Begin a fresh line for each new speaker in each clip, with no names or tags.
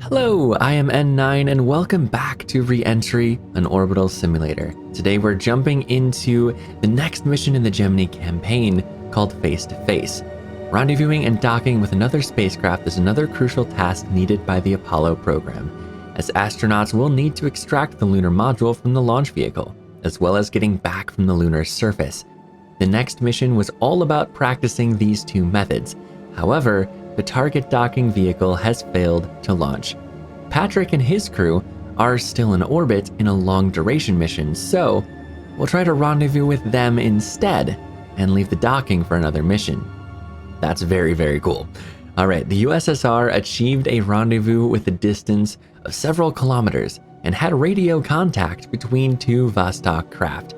Hello, I am N9 and welcome back to Reentry, an orbital simulator. Today we're jumping into the next mission in the Gemini campaign called Face to Face. Rendezvousing and docking with another spacecraft is another crucial task needed by the Apollo program, as astronauts will need to extract the lunar module from the launch vehicle, as well as getting back from the lunar surface. The next mission was all about practicing these two methods. However, the target docking vehicle has failed to launch. Patrick and his crew are still in orbit in a long-duration mission, so we'll try to rendezvous with them instead and leave the docking for another mission. That's very, very cool. All right, the USSR achieved a rendezvous with a distance of several kilometers and had radio contact between two Vostok craft.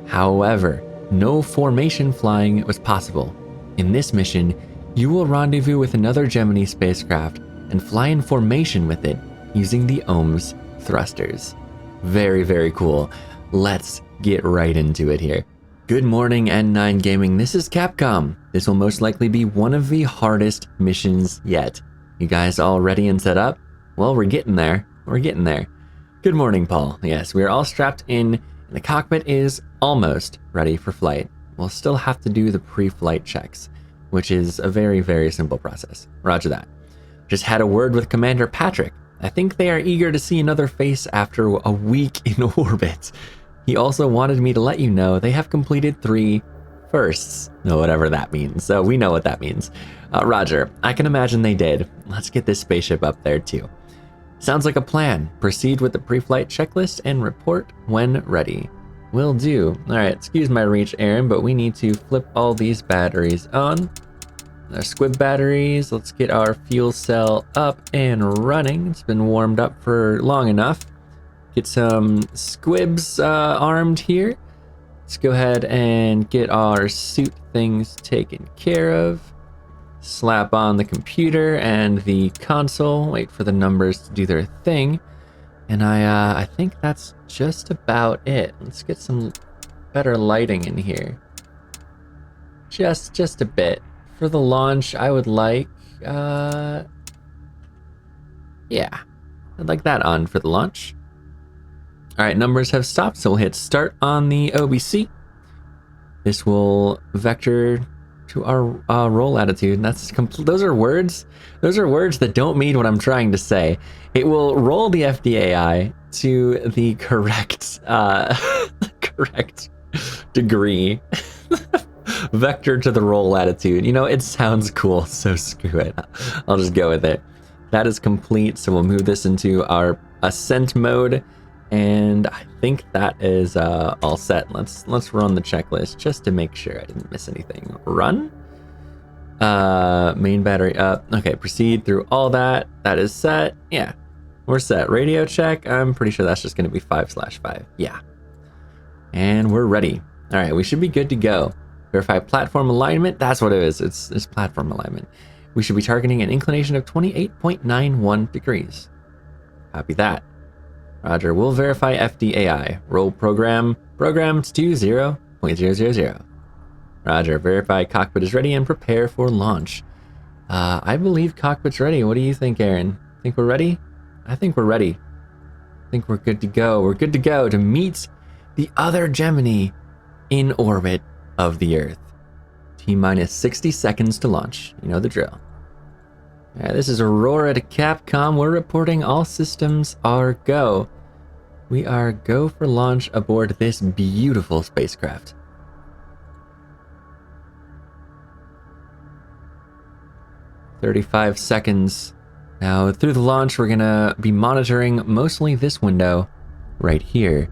However, no formation flying was possible. In this mission, you will rendezvous with another Gemini spacecraft and fly in formation with it using the OMS thrusters. Very, very cool. Let's get right into it here. Good morning, N9 Gaming. This is Capcom. This will most likely be one of the hardest missions yet. You guys all ready and set up? Well, we're getting there. We're getting there. Good morning, Paul. Yes, we are all strapped in, and the cockpit is almost ready for flight. We'll still have to do the pre-flight checks, which is a very, very simple process. Roger that. Just had a word with Commander Patrick. I think they are eager to see another face after a week in orbit. He also wanted me to let you know they have completed 3 firsts. Whatever that means. So we know what that means. Roger, I can imagine they did. Let's get this spaceship up there too. Sounds like a plan. Proceed with the pre-flight checklist and report when ready. Will do. Alright, excuse my reach, Aaron, but we need to flip all these batteries on. Our squib batteries. Let's get our fuel cell up and running. It's been warmed up for long enough. Get some squibs armed here. Let's go ahead and get our suit things taken care of. Slap on the computer and the console. Wait for the numbers to do their thing. And I think that's just about it. Let's get some better lighting in here. Just a bit. For the launch, I would like, yeah, I'd like that on for the launch. All right, numbers have stopped, so we'll hit start on the OBC. This will vector to our roll attitude. That's those are words that don't mean what I'm trying to say. It will roll the FDAI to the correct correct degree. Vector to the roll attitude. You know, it sounds cool, so screw it. I'll just go with it. That is complete, so we'll move this into our ascent mode, and I think that is all set. Let's run the checklist just to make sure I didn't miss anything. Run. Main battery up. Okay, proceed through all that. That is set. Yeah, we're set. Radio check. I'm pretty sure that's just going to be 5/5. Yeah. And we're ready. All right, we should be good to go. Verify platform alignment. That's what it is. It's platform alignment. We should be targeting an inclination of 28.91 degrees. Copy that. Roger. We'll verify FDAI. Roll programmed to 0.000. Roger. Verify cockpit is ready and prepare for launch. I believe cockpit's ready. What do you think, Aaron? Think we're ready? I think we're ready. I think we're good to go. We're good to go to meet the other Gemini in orbit of the Earth. T-minus 60 seconds to launch. You know the drill. All right, this is Aurora to Capcom. We're reporting all systems are go. We are go for launch aboard this beautiful spacecraft. "35 seconds. Now, through the launch, we're gonna be monitoring mostly this window right here.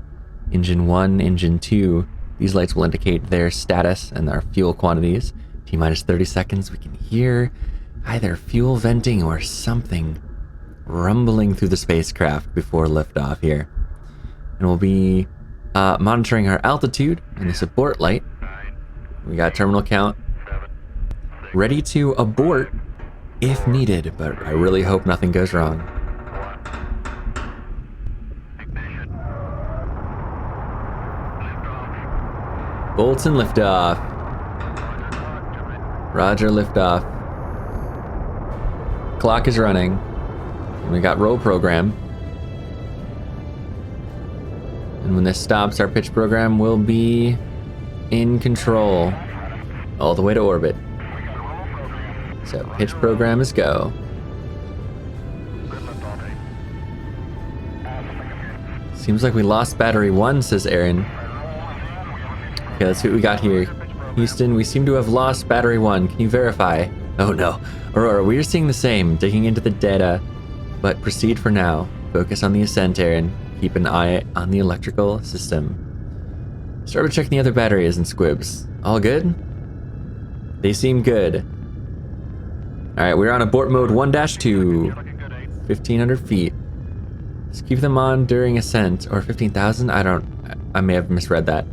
Engine 1, Engine 2. These lights will indicate their status and their fuel quantities. T-minus 30 seconds, we can hear either fuel venting or something rumbling through the spacecraft before liftoff here. And we'll be monitoring our altitude and the abort light. We got terminal count. Ready to abort if needed, but I really hope nothing goes wrong. Bolts and liftoff. Roger, liftoff. Clock is running. And we got roll program. And when this stops, our pitch program will be in control all the way to orbit. So pitch program is go. Seems like we lost battery 1, says Aaron. Okay, let's see what we got here. Houston, we seem to have lost battery 1. Can you verify? Oh no. Aurora, we are seeing the same, digging into the data, but proceed for now. Focus on the ascent, Aaron. Keep an eye on the electrical system. Start with checking the other batteries and squibs. All good? They seem good. Alright, we're on abort mode 1-2. 1,500 feet. Let's keep them on during ascent, or 15,000? I may have misread that.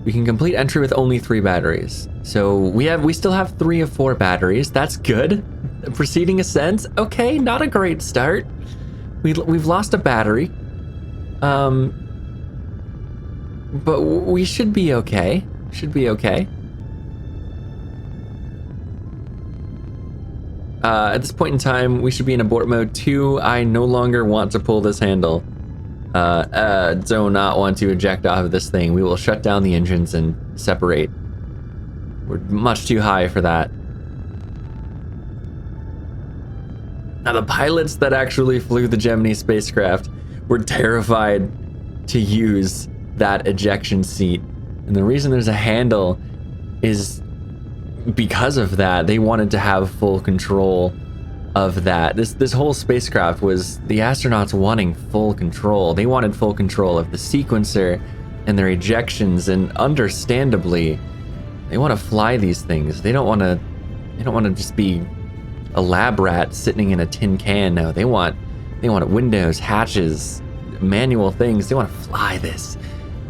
We can complete entry with only 3 batteries. So we still have 3 of 4 batteries. That's good. Proceeding ascent, okay, not a great start. We've lost a battery. But we should be okay. Should be okay. At this point in time, we should be in abort mode 2. I no longer want to pull this handle. Do not want to eject off of this thing. We will shut down the engines and separate. We're much too high for that. Now, the pilots that actually flew the Gemini spacecraft were terrified to use that ejection seat. And the reason there's a handle is because of that. They wanted to have full control of that. This whole spacecraft was the astronauts wanting full control. They wanted full control of the sequencer and their ejections, and understandably, they want to fly these things. They don't want to just be a lab rat sitting in a tin can. No, they want windows, hatches, manual things. They want to fly this.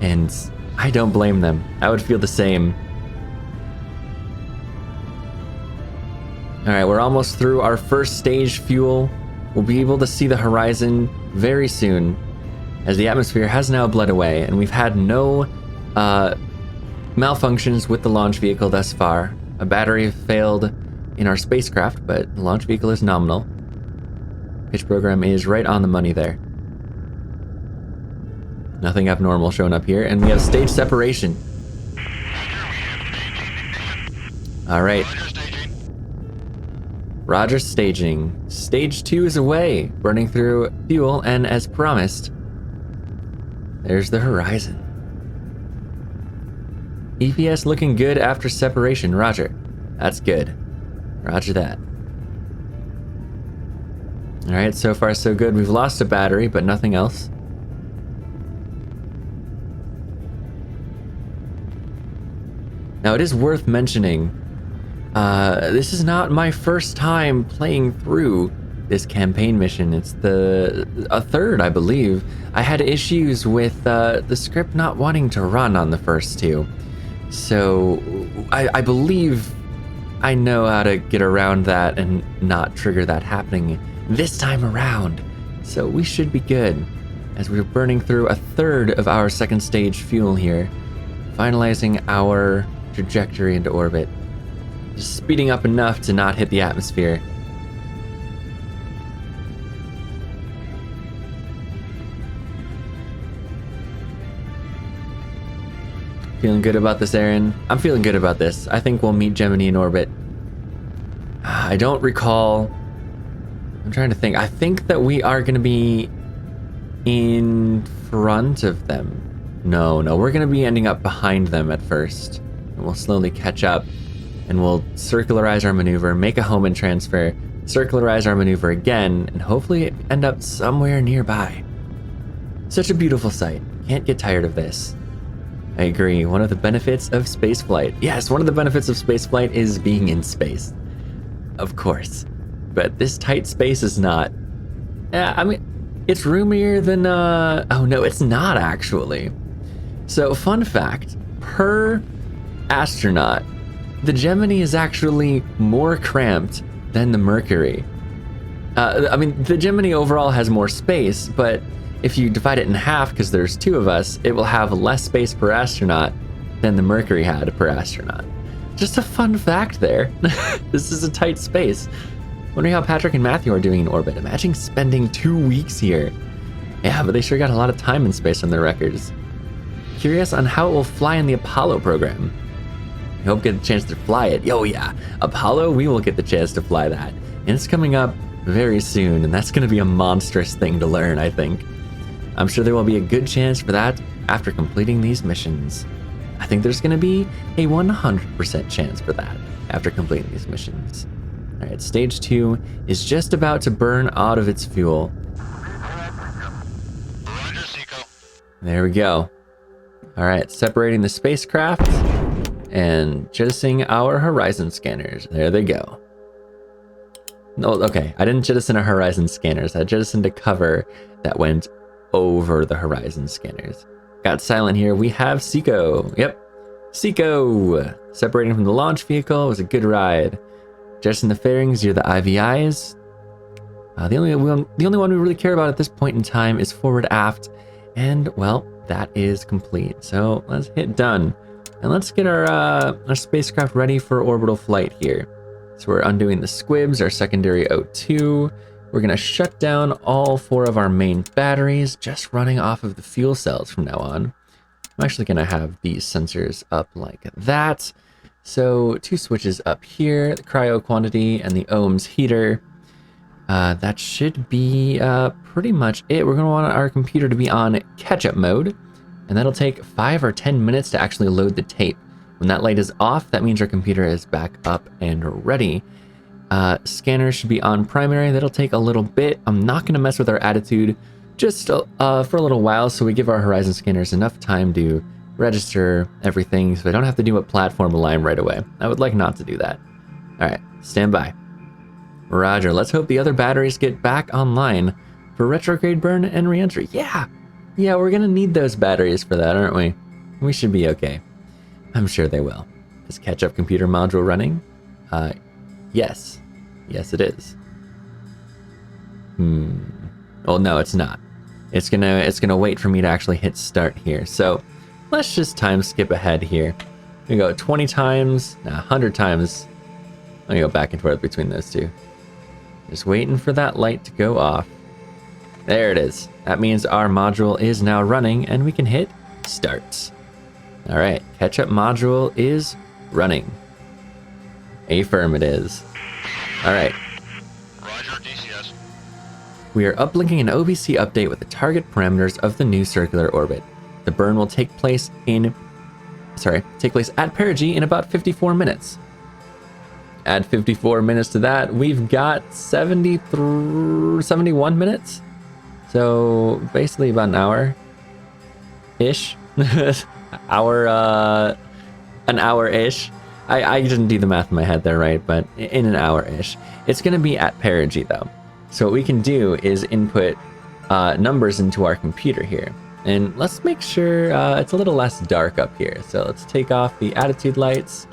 And I don't blame them. I would feel the same. All right, we're almost through our first stage fuel. We'll be able to see the horizon very soon, as the atmosphere has now bled away, and we've had no malfunctions with the launch vehicle thus far. A battery failed in our spacecraft, but the launch vehicle is nominal. Pitch program is right on the money there. Nothing abnormal showing up here, and we have stage separation. All right. Roger staging. Stage 2 is away, burning through fuel, and as promised, there's the horizon. EPS looking good after separation. Roger. That's good. Roger that. All right, so far so good. We've lost a battery, but nothing else. Now, it is worth mentioning, this is not my first time playing through this campaign mission. It's a third, I believe. I had issues with the script not wanting to run on the first 2. So I believe I know how to get around that and not trigger that happening this time around. So we should be good, as we're burning through a third of our second stage fuel here, finalizing our trajectory into orbit. Just speeding up enough to not hit the atmosphere. Feeling good about this, Aaron? I'm feeling good about this. I think we'll meet Gemini in orbit. I don't recall. I'm trying to think. I think that we are going to be in front of them. No, we're going to be ending up behind them at first. And we'll slowly catch up. And we'll circularize our maneuver, make a Hohmann transfer, circularize our maneuver again, and hopefully end up somewhere nearby. Such a beautiful sight. Can't get tired of this. I agree. One of the benefits of spaceflight. Yes, one of the benefits of spaceflight is being in space. Of course. But this tight space is not. Yeah, I mean, it's roomier than, oh no, it's not actually. So, fun fact, per astronaut, the Gemini is actually more cramped than the Mercury. I mean, the Gemini overall has more space, but if you divide it in half, because there's 2 of us, it will have less space per astronaut than the Mercury had per astronaut. Just a fun fact there. This is a tight space. Wondering how Patrick and Matthew are doing in orbit. Imagine spending 2 weeks here. Yeah, but they sure got a lot of time in space on their records. Curious on how it will fly in the Apollo program. I hope get a chance to fly it. Yo, yeah, Apollo, we will get the chance to fly that. And it's coming up very soon, and that's going to be a monstrous thing to learn, I think. I'm sure there will be a good chance for that after completing these missions. I think there's going to be a 100% chance for that after completing these missions. All right, stage 2 is just about to burn out of its fuel. There we go. All right, separating the spacecraft and jettisoning our horizon scanners. There they go. No, okay, I didn't jettison our horizon scanners. I jettisoned a cover that went over the horizon scanners. Got silent here. We have Seiko. Yep, Seiko. Separating from the launch vehicle was a good ride. Jettison the fairings, you're the IVIs. The only one we really care about at this point in time is forward aft. And, well, that is complete. So let's hit done. And let's get our spacecraft ready for orbital flight here. So we're undoing the squibs, our secondary O2. We're going to shut down all 4 of our main batteries, just running off of the fuel cells from now on. I'm actually going to have these sensors up like that. So 2 switches up here, the cryo quantity and the ohms heater. That should be pretty much it. We're going to want our computer to be on catch-up mode, and that'll take 5 or 10 minutes to actually load the tape. When that light is off, that means our computer is back up and ready. Scanner should be on primary. That'll take a little bit. I'm not going to mess with our attitude just for a little while, so we give our horizon scanners enough time to register everything so they don't have to do a platform align right away. I would like not to do that. All right, stand by. Roger, let's hope the other batteries get back online for retrograde burn and reentry. Yeah, we're gonna need those batteries for that, aren't we? We should be okay. I'm sure they will. Is catch-up computer module running? Yes. Yes, it is. Oh, no, it's not. It's gonna wait for me to actually hit start here. So let's just time skip ahead here. We go 20 times, 100 times. Let me go back and forth between those two. Just waiting for that light to go off. There it is. That means our module is now running and we can hit start. All right, catch-up module is running. Affirm it is. All right.
Roger, DCS.
We are uplinking an OBC update with the target parameters of the new circular orbit. The burn will take place at perigee in about 54 minutes. Add 54 minutes to that, we've got 71 minutes. So basically about an hour-ish. An hour-ish. I didn't do the math in my head there, right? But in an hour-ish. It's going to be at perigee, though. So what we can do is input numbers into our computer here. And let's make sure it's a little less dark up here. So let's take off the attitude lights.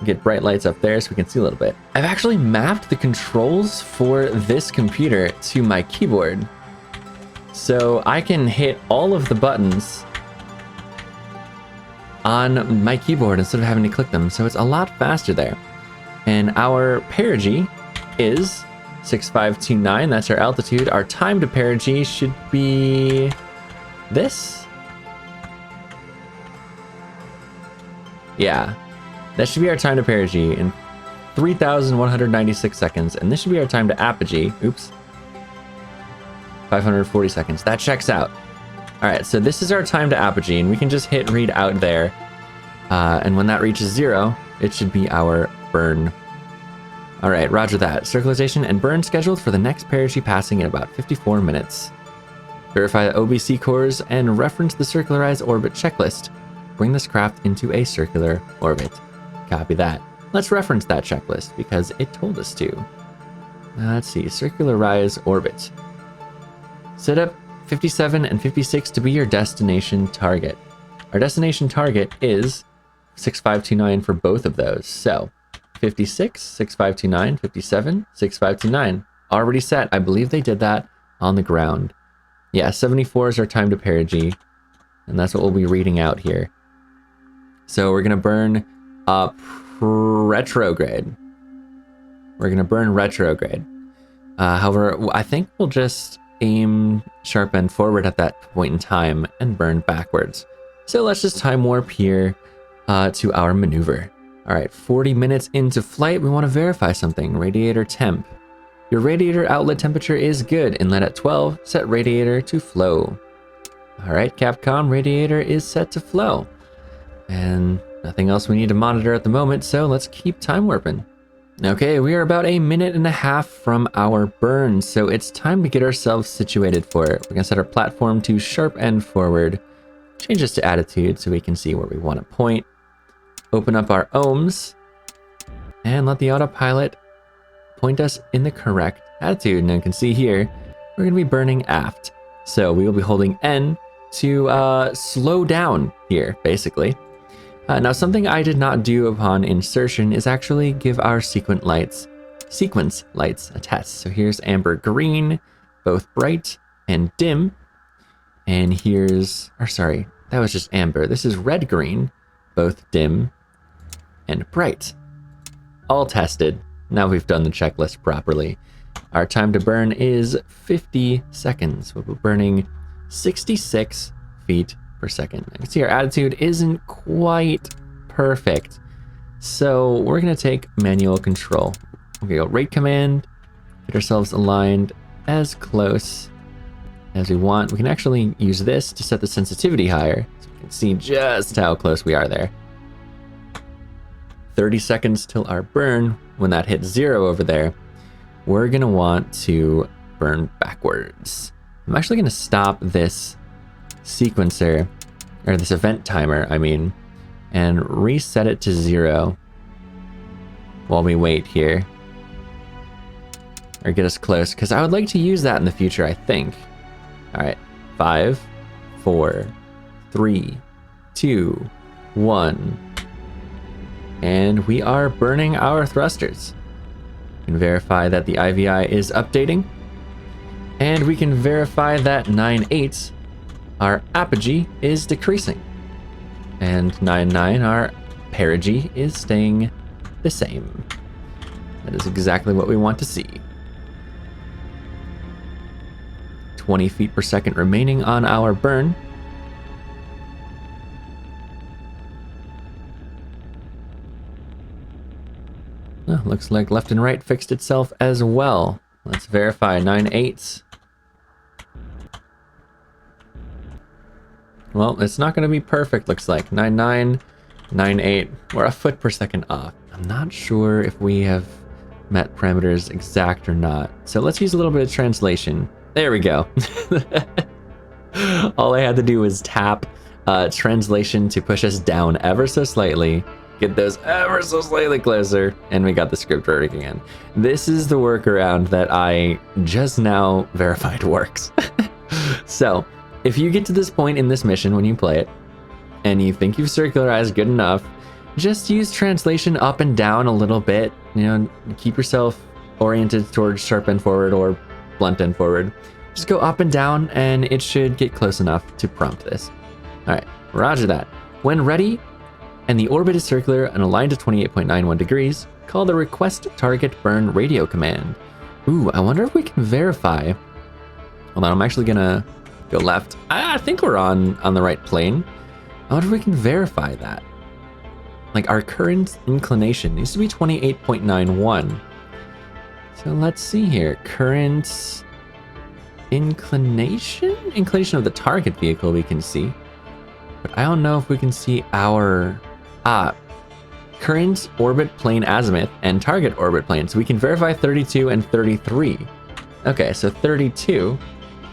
Get bright lights up there so we can see a little bit. I've actually mapped the controls for this computer to my keyboard. So I can hit all of the buttons on my keyboard instead of having to click them. So it's a lot faster there. And our perigee is 6529. That's our altitude. Our time to perigee should be this. Yeah, that should be our time to perigee in 3,196 seconds. And this should be our time to apogee. Oops. 540 seconds. That checks out. All right, so this is our time to apogee, and we can just hit read out there. And when that reaches 0, it should be our burn. All right, roger that. Circularization and burn scheduled for the next perigee passing in about 54 minutes. Verify the OBC cores and reference the circularized orbit checklist. Bring this craft into a circular orbit. Copy that. Let's reference that checklist because it told us to. Let's see, circularized orbit. Set up 57 and 56 to be your destination target. Our destination target is 6529 for both of those. So 56, 6529, 57, 6529. Already set. I believe they did that on the ground. Yeah, 74 is our time to perigee. And that's what we'll be reading out here. So we're going to burn retrograde. We're going to burn retrograde. However, I think we'll just aim sharp end forward at that point in time and burn backwards. So let's just time warp here to our maneuver. All right, 40 minutes into flight, we want to verify something. Radiator temp. Your radiator outlet temperature is good. Inlet at 12, set radiator to flow. All right, Capcom, radiator is set to flow. And nothing else we need to monitor at the moment, so let's keep time warping. Okay, we are about a minute and a half from our burn, so it's time to get ourselves situated for it. We're gonna set our platform to sharp end forward, change this to attitude so we can see where we want to point, open up our ohms, and let the autopilot point us in the correct attitude. Now you can see here, we're gonna be burning aft. So we will be holding N to slow down here, basically. Now, something I did not do upon insertion is actually give our sequence lights a test. So here's amber green, both bright and dim. And here's, or sorry, that was just amber. This is red green, both dim and bright. All tested. Now we've done the checklist properly. Our time to burn is 50 seconds. We'll be burning 66 feet per second. You can see our attitude isn't quite perfect. So we're gonna take manual control. Okay, go rate command, get ourselves aligned as close as we want. We can actually use this to set the sensitivity higher so we can see just how close we are there. 30 seconds till our burn. When that hits 0 over there, we're gonna want to burn backwards. I'm actually gonna stop this sequencer, or this event timer, I mean, and reset it to 0 while we wait here. Or get us close, because I would like to use that in the future, I think. All right, 5, 4, 3, 2, 1. And we are burning our thrusters. We can verify that the IVI is updating. And we can verify that 9.8, our apogee, is decreasing. And 9.9, our perigee, is staying the same. That is exactly what we want to see. 20 feet per second remaining on our burn. Oh, looks like left and right fixed itself as well. Let's verify 9.8. Well, it's not going to be perfect, looks like. 9.9, 9.8. We're a foot per second off. I'm not sure if we have met parameters exact or not. So let's use a little bit of translation. There we go. All I had to do was tap translation to push us down ever so slightly. Get those ever so slightly closer, and we got the script working again. This is the workaround that I just now verified works. So, if you get to this point in this mission when you play it, and you think you've circularized good enough, just use translation up and down a little bit. You know, keep yourself oriented towards sharp end forward or blunt end forward. Just go up and down, and it should get close enough to prompt this. All right, roger that. When ready, and the orbit is circular and aligned to 28.91 degrees, call the request target burn radio command. Ooh, I wonder if we can verify. Hold on, I'm actually gonna go left. I think we're on the right plane. I wonder if we can verify that. Like our current inclination needs to be 28.91. So let's see here. Current inclination? Inclination of the target vehicle we can see. But I don't know if we can see our current orbit plane azimuth and target orbit plane. So we can verify 32 and 33. Okay, so 32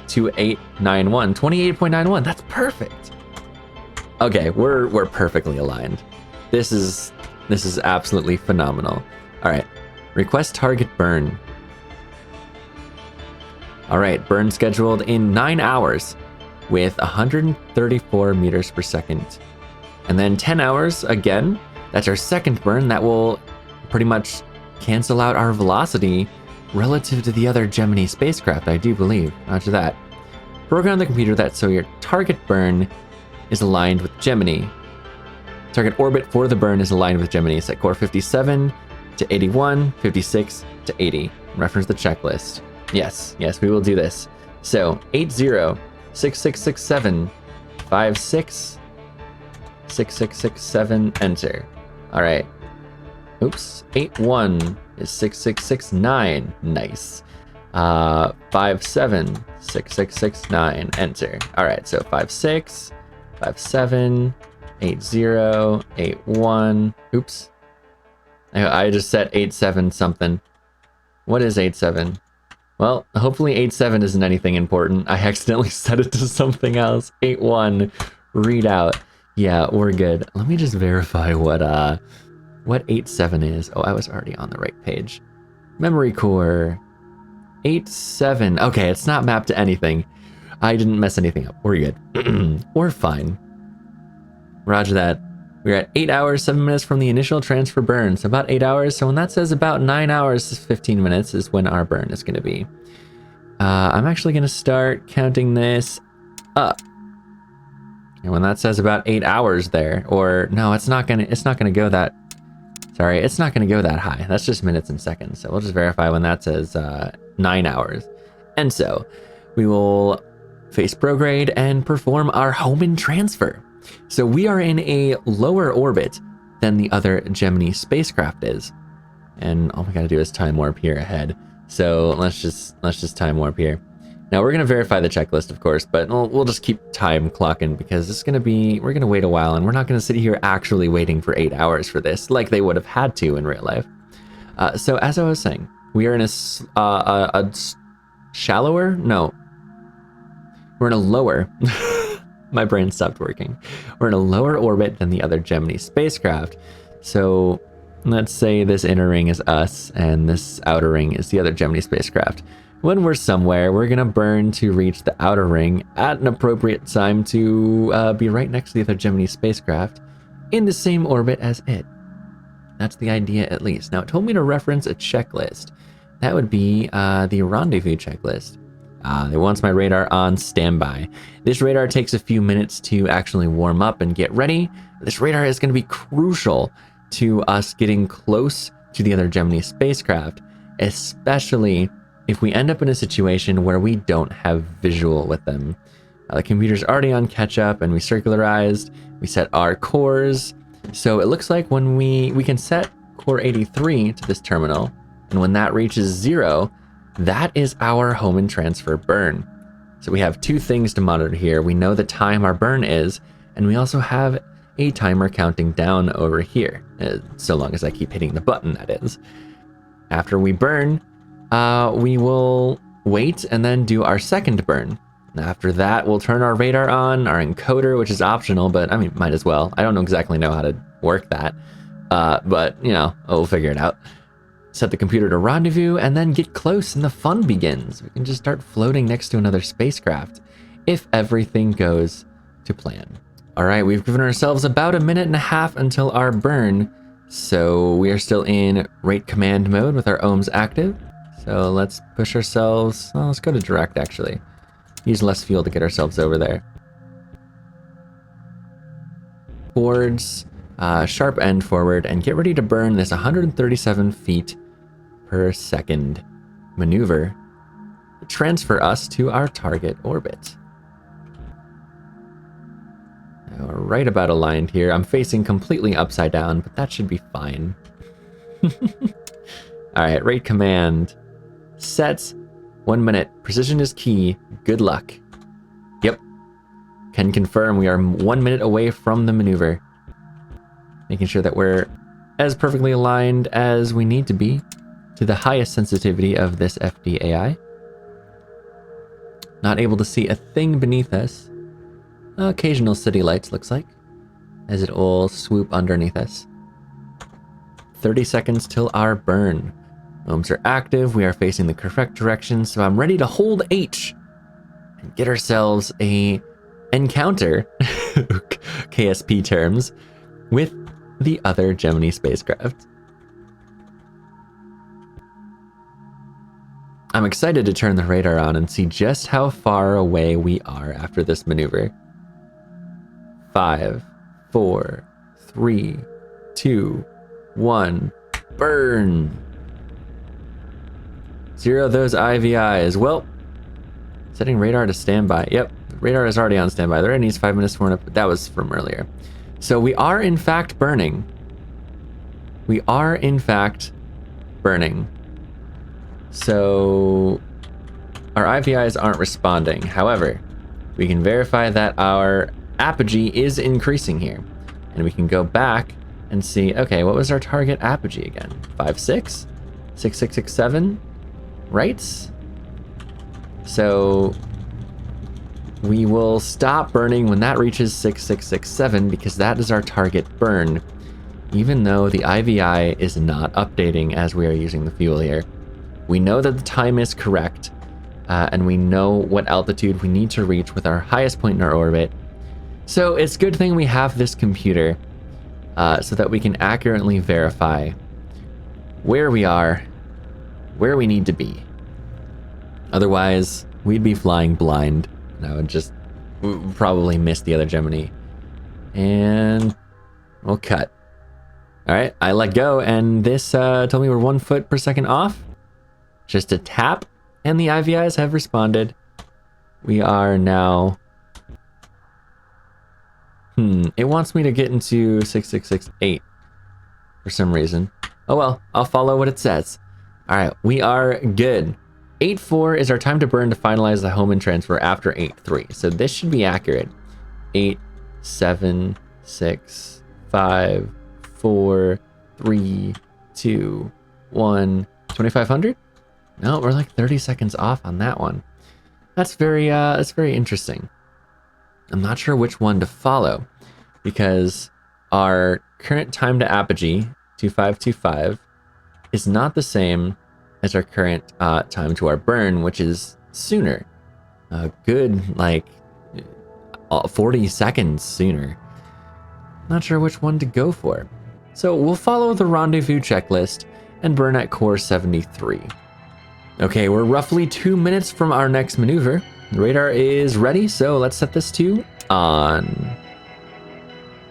to 891, 28.91. That's perfect. Okay, we're perfectly aligned. This is absolutely phenomenal. All right, request target burn. All right, burn scheduled in 9 hours with 134 meters per second. And then 10 hours again. That's our second burn. That will pretty much cancel out our velocity relative to the other Gemini spacecraft, I do believe. After that, program the computer that so your target burn is aligned with Gemini. Target orbit for the burn is aligned with Gemini. Set core 57 to 81, 56 to 80. Reference the checklist. Yes, we will do this. So 806667 566667 enter. All right. Oops. 81 is 6669. Nice. 576669 enter. All right. So 56 57 80 81. Oops. I just set 87 something. What is 87? Well, hopefully 87 isn't anything important. I accidentally set it to something else. 81 readout. Yeah, we're good. Let me just verify what 87 is. Oh, I was already on the right page. Memory core. 87. Okay, it's not mapped to anything. I didn't mess anything up. We're good. We're fine. Roger that. We're at 8 hours, 7 minutes from the initial transfer burn. So about 8 hours. So when that says about 9 hours, 15 minutes is when our burn is going to be. I'm actually going to start counting this up. And when that says about 8 hours there, or no, it's not going to go that, sorry, it's not going to go that high. That's just minutes and seconds. So we'll just verify when that says 9 hours. And so we will face prograde and perform our Hohmann transfer. So we are in a lower orbit than the other Gemini spacecraft is. And all we gotta do is time warp here ahead. So let's just time warp here. Now we're gonna verify the checklist, of course, but we'll just keep time clocking because we're gonna wait a while and we're not gonna sit here actually waiting for 8 hours for this like they would have had to in real life. So as I was saying, we are in a shallower? No. We're in a lower... My brain stopped working. We're in a lower orbit than the other Gemini spacecraft. So let's say this inner ring is us and this outer ring is the other Gemini spacecraft. When we're somewhere, we're gonna burn to reach the outer ring at an appropriate time to be right next to the other Gemini spacecraft in the same orbit as it. That's the idea, at least. Now, it told me to reference a checklist. That would be the Rendezvous checklist. It wants my radar on standby. This radar takes a few minutes to actually warm up and get ready. This radar is going to be crucial to us getting close to the other Gemini spacecraft, especially if we end up in a situation where we don't have visual with them. The computer's already on catch up and we circularized. We set our cores. So it looks like when we can set core 83 to this terminal, and when that reaches 0, that is our Hohmann transfer burn. So we have two things to monitor here. We know the time our burn is, and we also have a timer counting down over here, so long as I keep hitting the button, that is. After we burn, we will wait and then do our second burn. After that, we'll turn our radar on, our encoder, which is optional, but I mean, might as well. I don't exactly know how to work that, but you know, we'll figure it out. Set the computer to rendezvous, and then get close and the fun begins. We can just start floating next to another spacecraft, if everything goes to plan. All right, we've given ourselves about 1.5 minutes until our burn, so we are still in rate command mode with our ohms active. So let's push ourselves, well, let's go to direct actually. Use less fuel to get ourselves over there. Towards sharp end forward and get ready to burn this 137 feet per second maneuver to transfer us to our target orbit. Now we're right about aligned here. I'm facing completely upside down, but that should be fine. All right, rate command. Set 1 minute. Precision is key. Good luck. Yep. Can confirm we are 1 minute away from the maneuver. Making sure that we're as perfectly aligned as we need to be to the highest sensitivity of this FDAI. Not able to see a thing beneath us. Occasional city lights, looks like, as it will swoop underneath us. 30 seconds till our burn. Ohms are active. We are facing the correct direction, so I'm ready to hold H and get ourselves a encounter, KSP terms, with the other Gemini spacecraft. I'm excited to turn the radar on and see just how far away we are after this maneuver. 5, 4, 3, 2, 1, burn. Zero those IVIs. Well, setting radar to standby. Yep, radar is already on standby. The radar needs 5 minutes for an up, but that was from earlier. So we are in fact burning. We are in fact burning. So our IVIs aren't responding. However, we can verify that our apogee is increasing here. And we can go back and see, okay, what was our target apogee again? 5.6? 6.667? Right? So we will stop burning when that reaches 6.667 because that is our target burn, even though the IVI is not updating as we are using the fuel here. We know that the time is correct, and we know what altitude we need to reach with our highest point in our orbit. So it's a good thing we have this computer so that we can accurately verify where we are, where we need to be. Otherwise, we'd be flying blind, and I would just probably miss the other Gemini. And we'll cut. All right, I let go, and this told me we're 1 foot per second off. Just a tap, and the IVIs have responded. We are now... it wants me to get into 6668 for some reason. Oh well, I'll follow what it says. All right, we are good. 8.4 is our time to burn to finalize the home and transfer after 8.3. So this should be accurate. 8, 7, 6, 5, 4, 3, 2, 1. 2,500? No, we're like 30 seconds off on that one. That's very interesting. I'm not sure which one to follow because our current time to apogee, 2525, is not the same as our current time to our burn, which is sooner. A good, like, 40 seconds sooner. Not sure which one to go for. So we'll follow the rendezvous checklist and burn at core 73. Okay, we're roughly 2 minutes from our next maneuver. The radar is ready, so let's set this to on.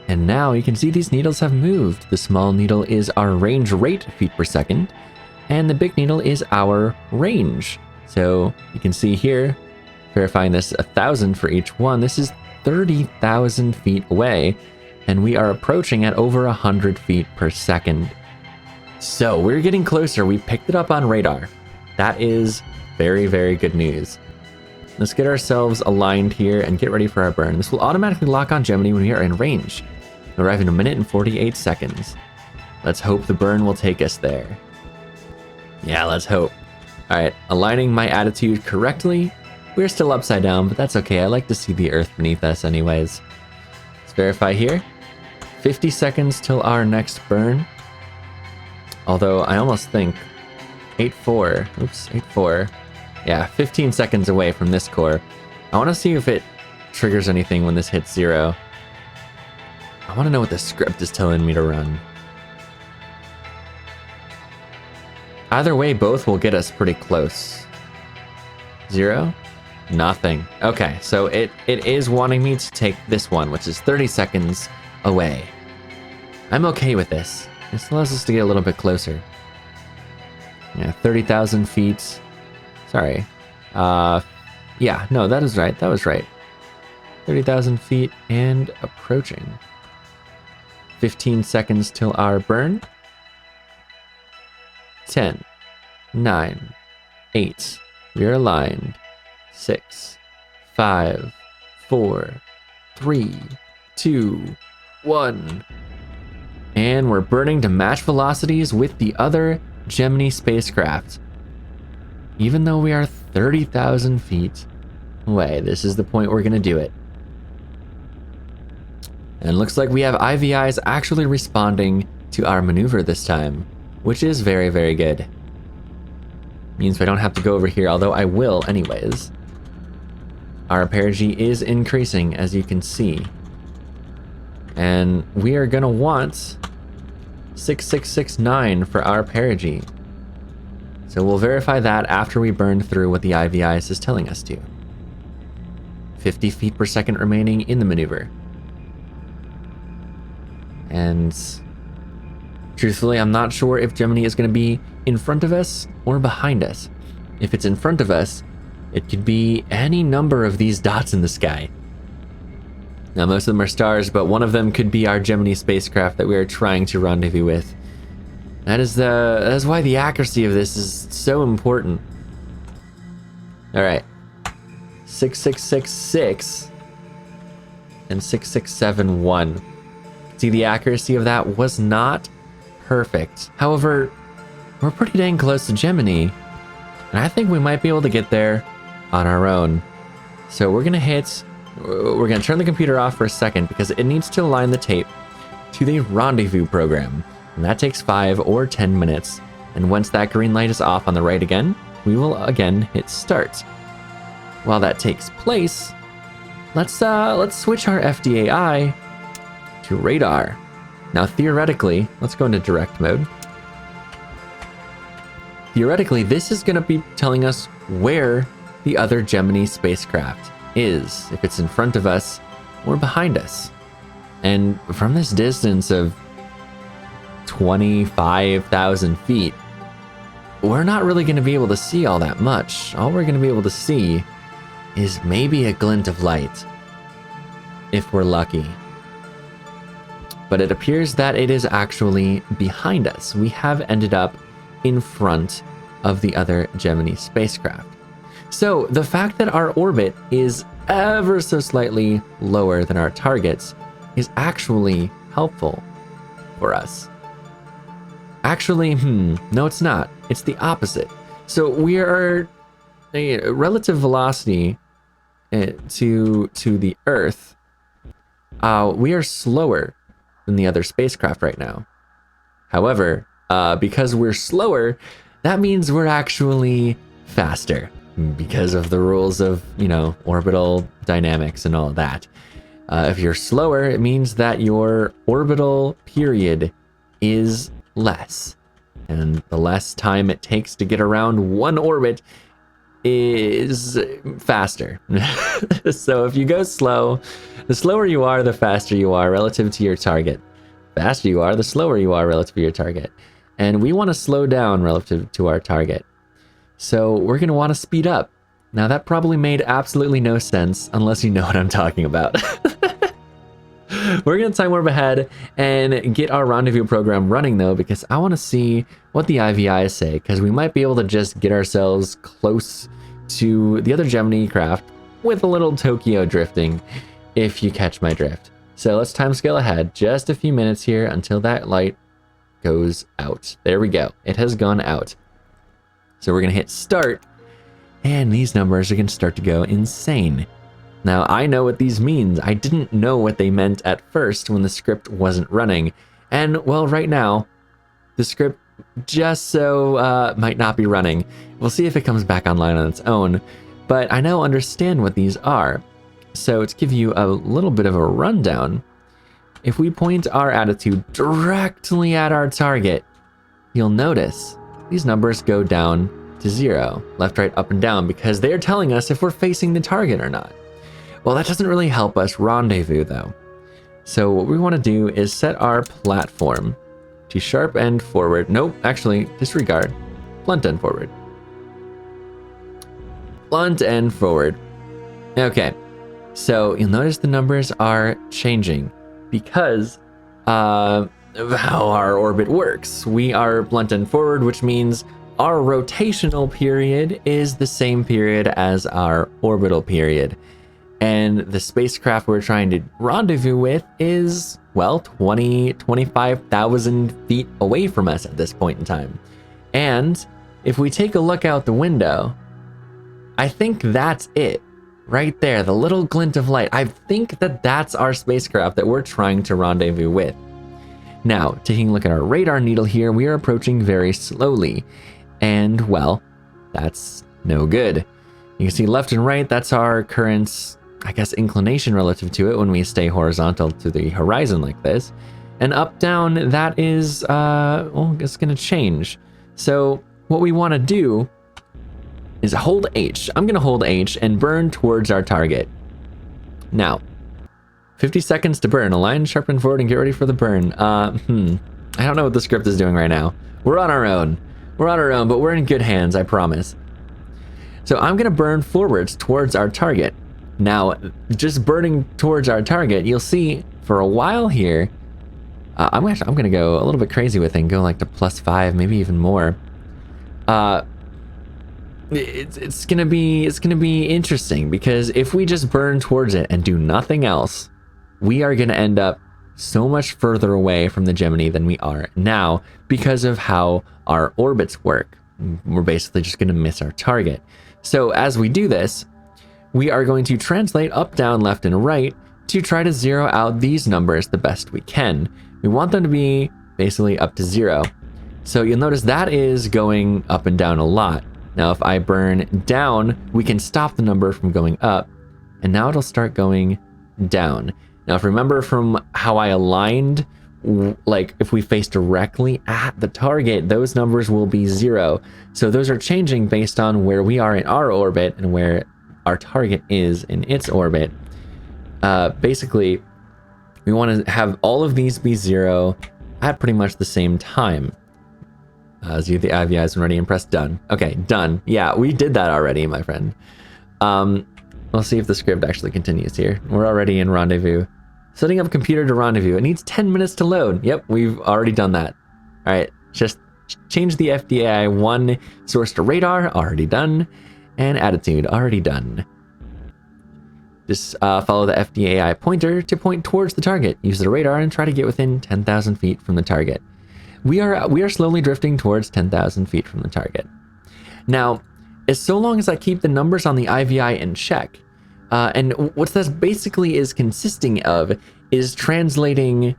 And now you can see these needles have moved. The small needle is our range rate, feet per second, and the big needle is our range. So you can see here, verifying this 1,000 for each one, this is 30,000 feet away, and we are approaching at over 100 feet per second. So we're getting closer. We picked it up on radar. That is very, very good news. Let's get ourselves aligned here and get ready for our burn. This will automatically lock on Gemini when we are in range. We'll arrive in 1 minute and 48 seconds. Let's hope the burn will take us there. Yeah, let's hope. All right, aligning my attitude correctly. We're still upside down, but that's okay. I like to see the Earth beneath us anyways. Let's verify here. 50 seconds till our next burn. Although I almost think 8.4. Yeah, 15 seconds away from this core. I want to see if it triggers anything when this hits 0. I want to know what the script is telling me to run. Either way, both will get us pretty close. 0? Nothing. Okay, so it is wanting me to take this one, which is 30 seconds away. I'm okay with this. This allows us to get a little bit closer. Yeah, 30,000 feet. Sorry. Yeah, no, that is right. That was right. 30,000 feet and approaching. 15 seconds till our burn. 10, 9, 8. We are aligned. 6, 5, 4, 3, 2, 1. And we're burning to match velocities with the other Gemini spacecraft. Even though we are 30,000 feet away, this is the point we're going to do it. And it looks like we have IVIs actually responding to our maneuver this time, which is very, very good. Means I don't have to go over here, although I will anyways. Our perigee is increasing, as you can see. And we are going to want 6669 for our perigee. So we'll verify that after we burn through what the IVIS is telling us to. 50 feet per second remaining in the maneuver. And truthfully, I'm not sure if Gemini is going to be in front of us or behind us. if it's in front of us, it could be any number of these dots in the sky. Now, most of them are stars, but one of them could be our Gemini spacecraft that we are trying to rendezvous with. That is why the accuracy of this is so important. All right, 6666 and 6671. See, the accuracy of that was not perfect. However, we're pretty dang close to Gemini, and I think we might be able to get there on our own. So we're gonna turn the computer off for a second because it needs to align the tape to the rendezvous program, and that takes 5 or 10 minutes. And once that green light is off on the right again, we will again hit start. While that takes place, let's switch our FDAI to radar. Now, theoretically, let's go into direct mode. Theoretically, this is going to be telling us where the other Gemini spacecraft is, if it's in front of us or behind us. And from this distance of 25,000 feet, we're not really going to be able to see all that much. All we're going to be able to see is maybe a glint of light, if we're lucky. But it appears that it is actually behind us. We have ended up in front of the other Gemini spacecraft. So the fact that our orbit is ever so slightly lower than our targets is actually helpful for us. Actually, no, it's not. It's the opposite. So we are a relative velocity to the Earth. We are slower than the other spacecraft right now. However, because we're slower, that means we're actually faster because of the rules of, orbital dynamics and all of that. If you're slower, it means that your orbital period is less. And the less time it takes to get around one orbit is faster. So if you go slow, the slower you are, the faster you are relative to your target. Faster you are, the slower you are relative to your target. And we want to slow down relative to our target. So we're going to want to speed up. Now that probably made absolutely no sense unless you know what I'm talking about. We're going to time warp ahead and get our rendezvous program running though, because I want to see what the IVIs say, because we might be able to just get ourselves close to the other Gemini craft with a little Tokyo drifting, if you catch my drift. So let's timescale ahead just a few minutes here until that light goes out. There we go. It has gone out. So we're going to hit start, and these numbers are going to start to go insane. Now, I know what these means. I didn't know what they meant at first when the script wasn't running. And, well, right now, the script just so might not be running. We'll see if it comes back online on its own. But I now understand what these are. So to give you a little bit of a rundown, if we point our attitude directly at our target, you'll notice these numbers go down to 0, left, right, up, and down, because they're telling us if we're facing the target or not. Well, that doesn't really help us rendezvous though. So what we want to do is set our platform to sharp end forward. Nope, actually disregard. Blunt end forward. Blunt end forward. Okay, so you'll notice the numbers are changing because of how our orbit works. We are blunt end forward, which means our rotational period is the same period as our orbital period. And the spacecraft we're trying to rendezvous with is, well, 25,000 feet away from us at this point in time. And if we take a look out the window, I think that's it. Right there, the little glint of light. I think that that's our spacecraft that we're trying to rendezvous with. Now, taking a look at our radar needle here, we are approaching very slowly. And, well, that's no good. You can see left and right, that's our current, I guess, inclination relative to it when we stay horizontal to the horizon like this. And up, down, that is, well, it's going to change. So what we want to do is hold H. I'm going to hold H and burn towards our target. Now, 50 seconds to burn. Align, sharpen forward, and get ready for the burn. I don't know what the script is doing right now. We're on our own. We're on our own, but we're in good hands, I promise. So I'm going to burn forwards towards our target. Now, just burning towards our target, you'll see for a while here, I'm going to go a little bit crazy with it and go like to +5, maybe even more. It's gonna be interesting, because if we just burn towards it and do nothing else, we are gonna end up so much further away from the Gemini than we are now because of how our orbits work. We're basically just gonna miss our target. So as we do this, we are going to translate up, down, left, and right to try to zero out these numbers the best we can. We want them to be basically up to 0. So you'll notice that is going up and down a lot. Now, if I burn down, we can stop the number from going up, and now it'll start going down. Now, if you remember from how I aligned, like if we face directly at the target, those numbers will be 0. So those are changing based on where we are in our orbit and where our target is in its orbit. Basically, we want to have all of these be 0 at pretty much the same time. As you the IVI has been ready and press done. Okay, done. Yeah, we did that already, my friend. We'll see if the script actually continues here. We're already in Rendezvous. Setting up computer to Rendezvous. It needs 10 minutes to load. Yep, we've already done that. All right, just change the FDAI 1 source to radar. Already done. And attitude. Already done. Just follow the FDAI pointer to point towards the target. Use the radar and try to get within 10,000 feet from the target. We are slowly drifting towards 10,000 feet from the target. Now, as so long as I keep the numbers on the IVI in check, and what this basically is consisting of is translating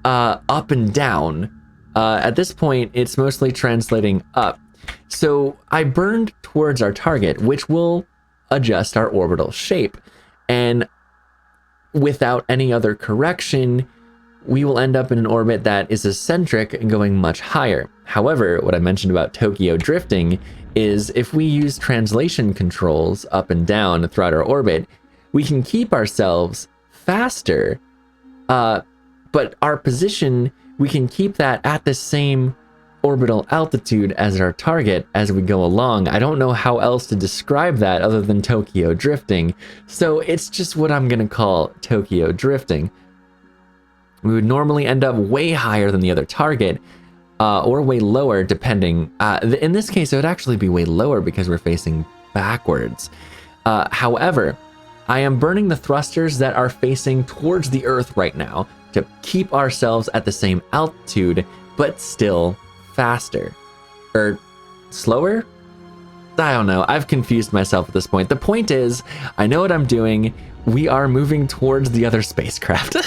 up and down. At this point, it's mostly translating up. So I burned towards our target, which will adjust our orbital shape. And without any other correction, we will end up in an orbit that is eccentric and going much higher. However, what I mentioned about Tokyo drifting is if we use translation controls up and down throughout our orbit, we can keep ourselves faster, but our position, we can keep that at the same orbital altitude as our target as we go along. I don't know how else to describe that other than Tokyo drifting, so it's just what I'm gonna call Tokyo drifting. We would normally end up way higher than the other target, or way lower depending. In this case, it would actually be way lower because we're facing backwards. However, I am burning the thrusters that are facing towards the Earth right now to keep ourselves at the same altitude, but still faster. Or slower? I don't know. I've confused myself at this point. The point is, I know what I'm doing. We are moving towards the other spacecraft.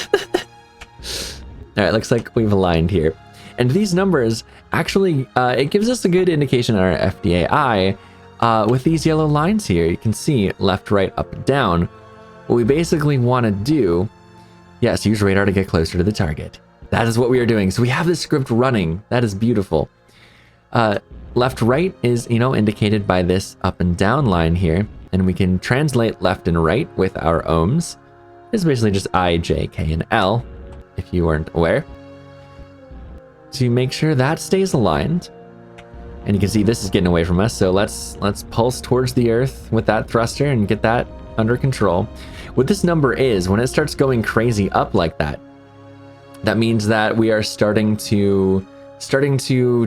All right, looks like we've aligned here. And these numbers, actually, it gives us a good indication on our FDAI with these yellow lines here. You can see left, right, up, and down. What we basically want to do, yes, use radar to get closer to the target. That is what we are doing. So we have this script running. That is beautiful. Left, right is, indicated by this up and down line here. And we can translate left and right with our ohms. It's basically just I, J, K, and L, if you weren't aware. To make sure that stays aligned. And you can see this is getting away from us, so let's pulse towards the Earth with that thruster and get that under control. What this number is, when it starts going crazy up like that, that means that we are starting to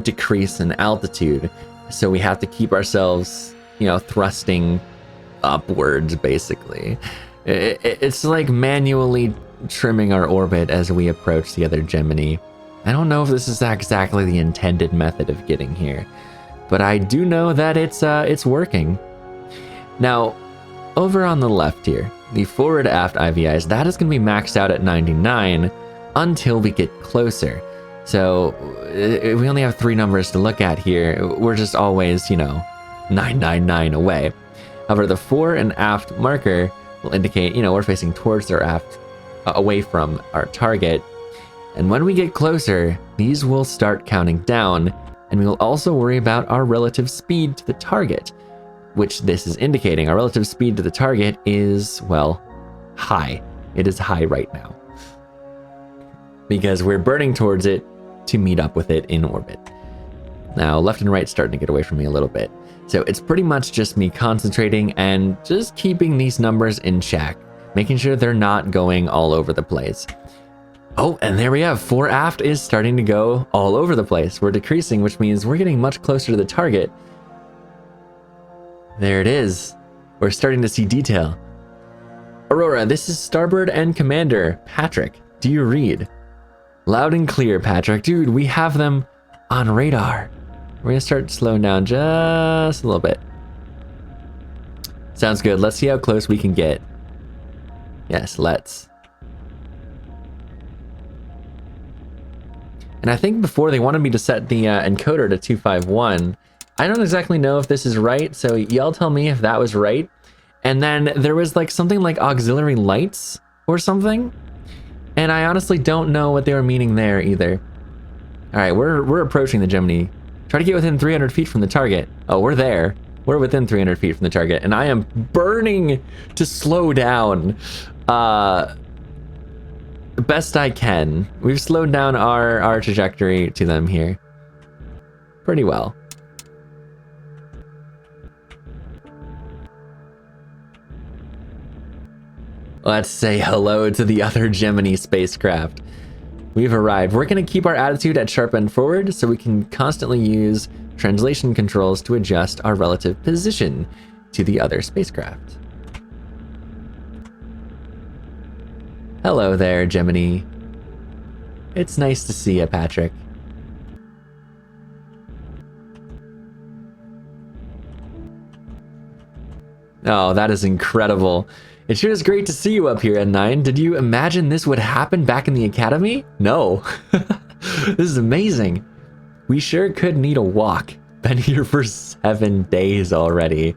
decrease in altitude. So we have to keep ourselves, thrusting upwards, basically. It's like manually trimming our orbit as we approach the other Gemini. I don't know if this is exactly the intended method of getting here, but I do know that it's working. Now, over on the left here, the forward aft IVIs, that is going to be maxed out at 99 until we get closer. So we only have 3 numbers to look at here. We're just always, 999 away. However, the fore and aft marker will indicate, we're facing towards our aft, away from our target. And when we get closer, these will start counting down, and we will also worry about our relative speed to the target, which this is indicating. Our relative speed to the target is, well, high. It is high right now, because we're burning towards it to meet up with it in orbit. Now, left and right starting to get away from me a little bit. So it's pretty much just me concentrating and just keeping these numbers in check, making sure they're not going all over the place. Oh, and there we have fore aft is starting to go all over the place. We're decreasing, which means we're getting much closer to the target. There it is. We're starting to see detail. Aurora, this is Starboard and Commander. Patrick, do you read? Loud and clear, Patrick. Dude, we have them on radar. We're gonna start slowing down just a little bit. Sounds good. Let's see how close we can get. Yes, let's. And I think before they wanted me to set the encoder to 251. I don't exactly know if this is right, so y'all tell me if that was right. And then there was like something like auxiliary lights or something. And I honestly don't know what they were meaning there either. All right, we're approaching the Gemini. Try to get within 300 feet from the target. Oh, we're there. We're within 300 feet from the target, and I am burning to slow down best I can. We've slowed down our trajectory to them here pretty well. Let's say hello to the other Gemini spacecraft. We've arrived. We're going to keep our attitude at sharp end forward so we can constantly use translation controls to adjust our relative position to the other spacecraft. Hello there, Gemini. It's nice to see you, Patrick. Oh, that is incredible. It sure is great to see you up here, N9. Did you imagine this would happen back in the academy? No. This is amazing. We sure could need a walk. Been here for 7 days already.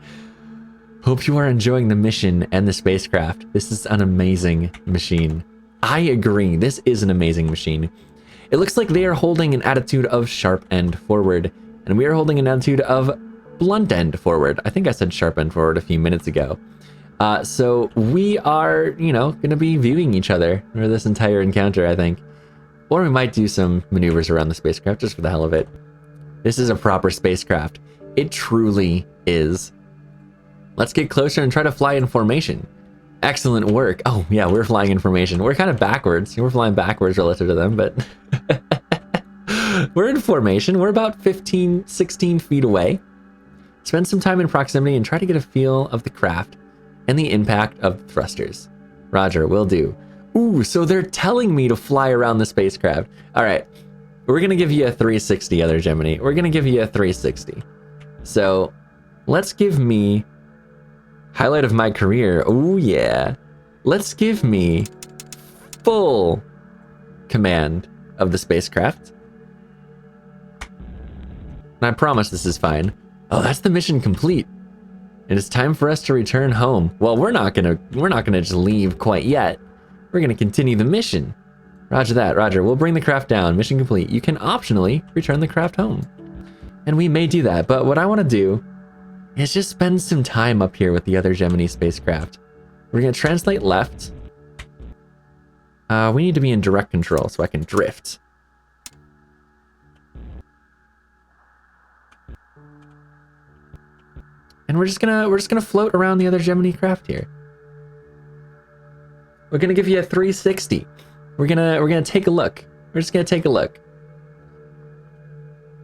Hope you are enjoying the mission and the spacecraft. This is an amazing machine. I agree. This is an amazing machine. It looks like they are holding an attitude of sharp end forward, and we are holding an attitude of blunt end forward. I think I said sharp end forward a few minutes ago. So we are, going to be viewing each other for this entire encounter, I think. Or we might do some maneuvers around the spacecraft just for the hell of it. This is a proper spacecraft. It truly is. Let's get closer and try to fly in formation. Excellent work. Oh, yeah, we're flying in formation. We're kind of backwards. We're flying backwards relative to them, but we're in formation. We're about 15, 16 feet away. Spend some time in proximity and try to get a feel of the craft and the impact of the thrusters. Roger, will do. Ooh, so they're telling me to fly around the spacecraft. All right, we're gonna give you a 360, other Gemini. We're gonna give you a 360. So let's give me highlight of my career. Oh yeah. Let's give me full command of the spacecraft. And I promise this is fine. Oh, that's the mission complete. It is time for us to return home. Well, we're not gonna just leave quite yet. We're gonna continue the mission. Roger that, Roger. We'll bring the craft down. Mission complete. You can optionally return the craft home. And we may do that, but what I want to do is just spend some time up here with the other Gemini spacecraft. We're gonna translate left. We need to be in direct control so I can drift. And we're just gonna float around the other Gemini craft here. We're gonna give you a 360. We're gonna take a look. We're just gonna take a look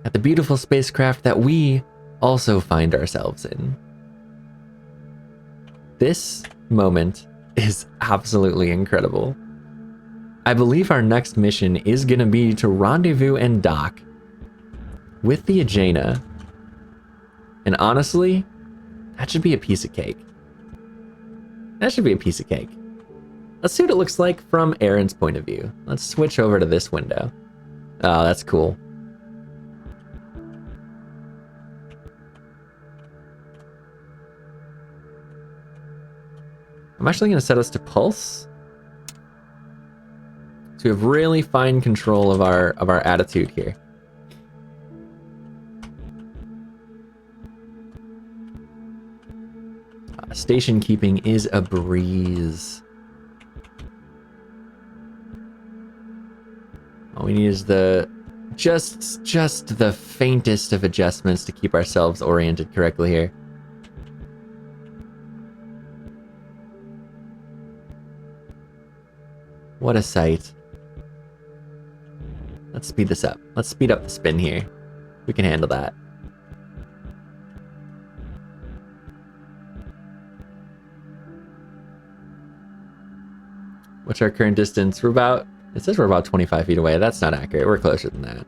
at the beautiful spacecraft that we also find ourselves in. This moment is absolutely incredible. I believe our next mission is gonna be to rendezvous and dock with the Agena. And honestly, that should be a piece of cake. That should be a piece of cake. Let's see what it looks like from Aaron's point of view. Let's switch over to this window. Oh, that's cool. I'm actually going to set us to pulse. So we have really fine control of our attitude here. Station keeping is a breeze. All we need is the Just the faintest of adjustments to keep ourselves oriented correctly here. What a sight. Let's speed this up. Let's speed up the spin here. We can handle that. What's our current distance? We're about, it says we're about 25 feet away. That's not accurate. We're closer than that.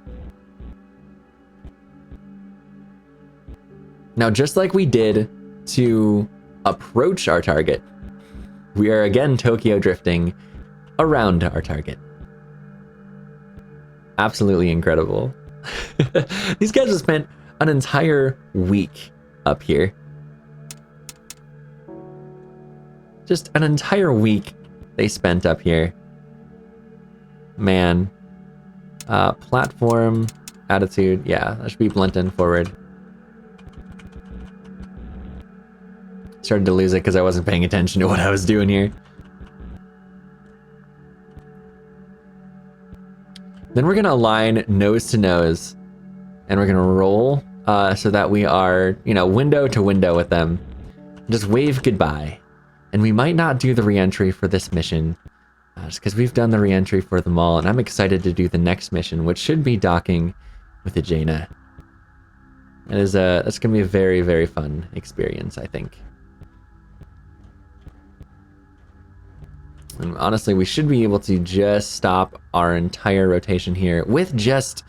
Now, just like we did to approach our target, we are again Tokyo drifting around our target. Absolutely incredible. These guys have spent an entire week up here. Just an entire week they spent up here. Man. Platform, attitude. Yeah, that should be blunt and forward. Started to lose it because I wasn't paying attention to what I was doing here. Then we're going to align nose to nose, and we're going to roll so that we are, you know, window to window with them. Just wave goodbye. And we might not do the reentry for this mission, just because we've done the reentry for them all, and I'm excited to do the next mission, which should be docking with the Jaina. That's going to be a very, very fun experience, I think. And honestly, we should be able to just stop our entire rotation here with just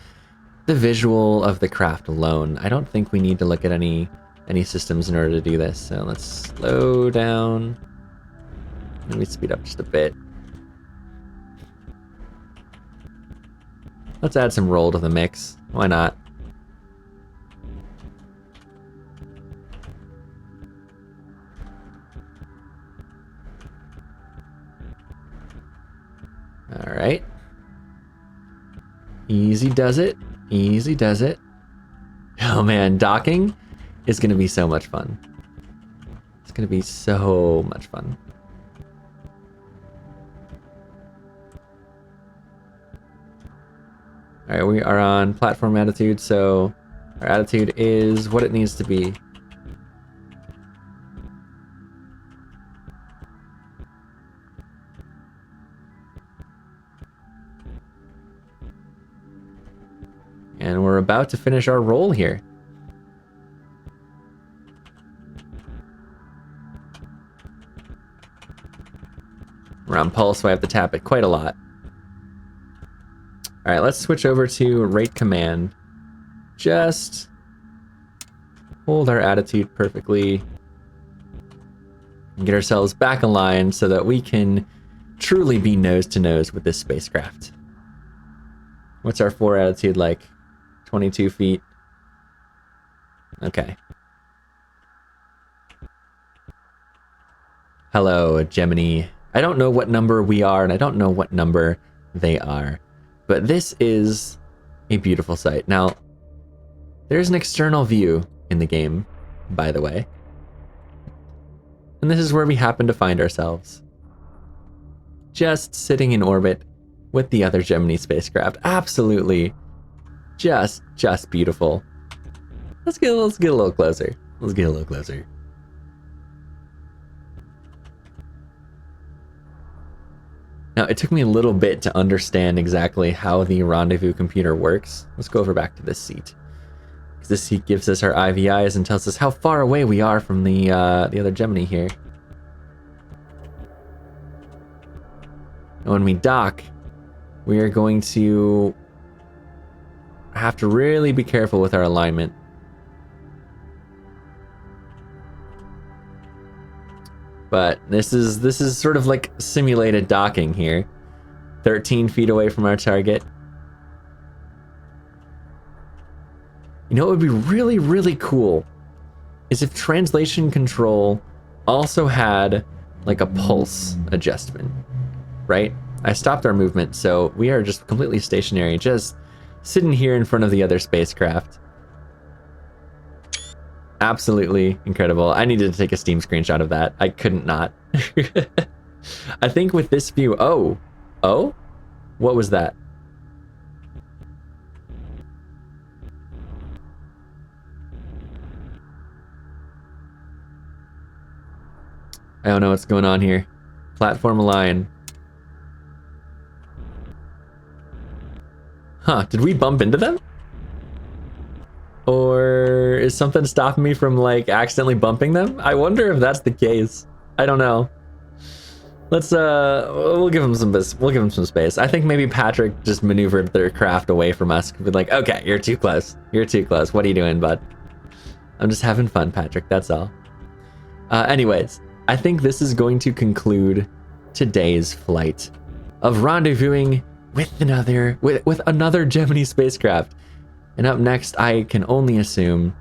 the visual of the craft alone. I don't think we need to look at any systems in order to do this. So let's slow down. Maybe speed up just a bit. Let's add some roll to the mix. Why not? All right. Easy does it. Easy does it. Oh man, docking is going to be so much fun. It's going to be so much fun. All right, we are on platform attitude, so our attitude is what it needs to be. And we're about to finish our roll here. We're on pulse, so I have to tap it quite a lot. All right, let's switch over to rate command. Just hold our attitude perfectly and get ourselves back aligned so that we can truly be nose to nose with this spacecraft. What's our 4 attitude like? 22 feet. Okay. Hello, Gemini. I don't know what number we are, and I don't know what number they are. But this is a beautiful sight. Now, there's an external view in the game, by the way. And this is where we happen to find ourselves. Just sitting in orbit with the other Gemini spacecraft. Absolutely just beautiful. Let's get a little closer. Let's get a little closer. Now, it took me a little bit to understand exactly how the Rendezvous computer works. Let's go over back to this seat. Because this seat gives us our IVIs and tells us how far away we are from the other Gemini here. And when we dock, we are going to have to really be careful with our alignment. But this is sort of like simulated docking here. 13 feet away from our target. You know what would be really, really cool is if translation control also had like a pulse adjustment, right? I stopped our movement, so we are just completely stationary, just sitting here in front of the other spacecraft. Absolutely incredible. I needed to take a Steam screenshot of that. I couldn't not. I think with this view... Oh? What was that? I don't know what's going on here. Platform align. Huh, did we bump into them? Or is something stopping me from like accidentally bumping them? I wonder if that's the case. I don't know. Let's we'll give them some space. I think maybe Patrick just maneuvered their craft away from us. Be like, okay, you're too close. You're too close. What are you doing, bud? I'm just having fun, Patrick. That's all. Anyways, I think this is going to conclude today's flight of rendezvousing with another Gemini spacecraft. And up next, I can only assume,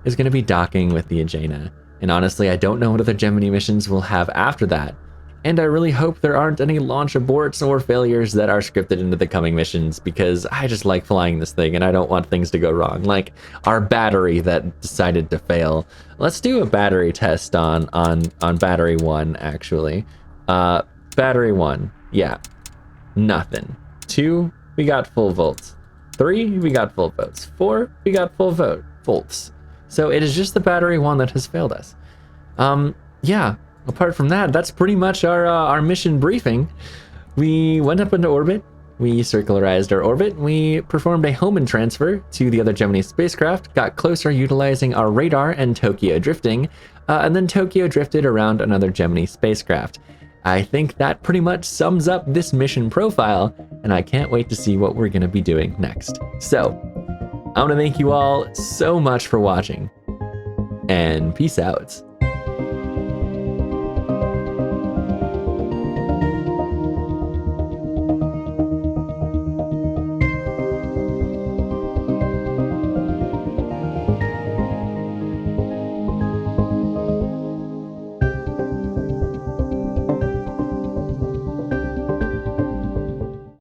is going to be docking with the Agena. And honestly, I don't know what other Gemini missions we'll have after that. And I really hope there aren't any launch aborts or failures that are scripted into the coming missions, because I just like flying this thing and I don't want things to go wrong. Like our battery that decided to fail. Let's do a battery test on battery 1, actually. Battery 1, yeah, nothing. 2, we got full volts. 3, we got full volts. 4, we got full volts. So it is just the battery 1 that has failed us. Yeah. Apart from that, that's pretty much our mission briefing. We went up into orbit, we circularized our orbit, we performed a Hohmann transfer to the other Gemini spacecraft, got closer utilizing our radar and Tokyo drifting, and then Tokyo drifted around another Gemini spacecraft. I think that pretty much sums up this mission profile, and I can't wait to see what we're going to be doing next. So, I want to thank you all so much for watching, and peace out.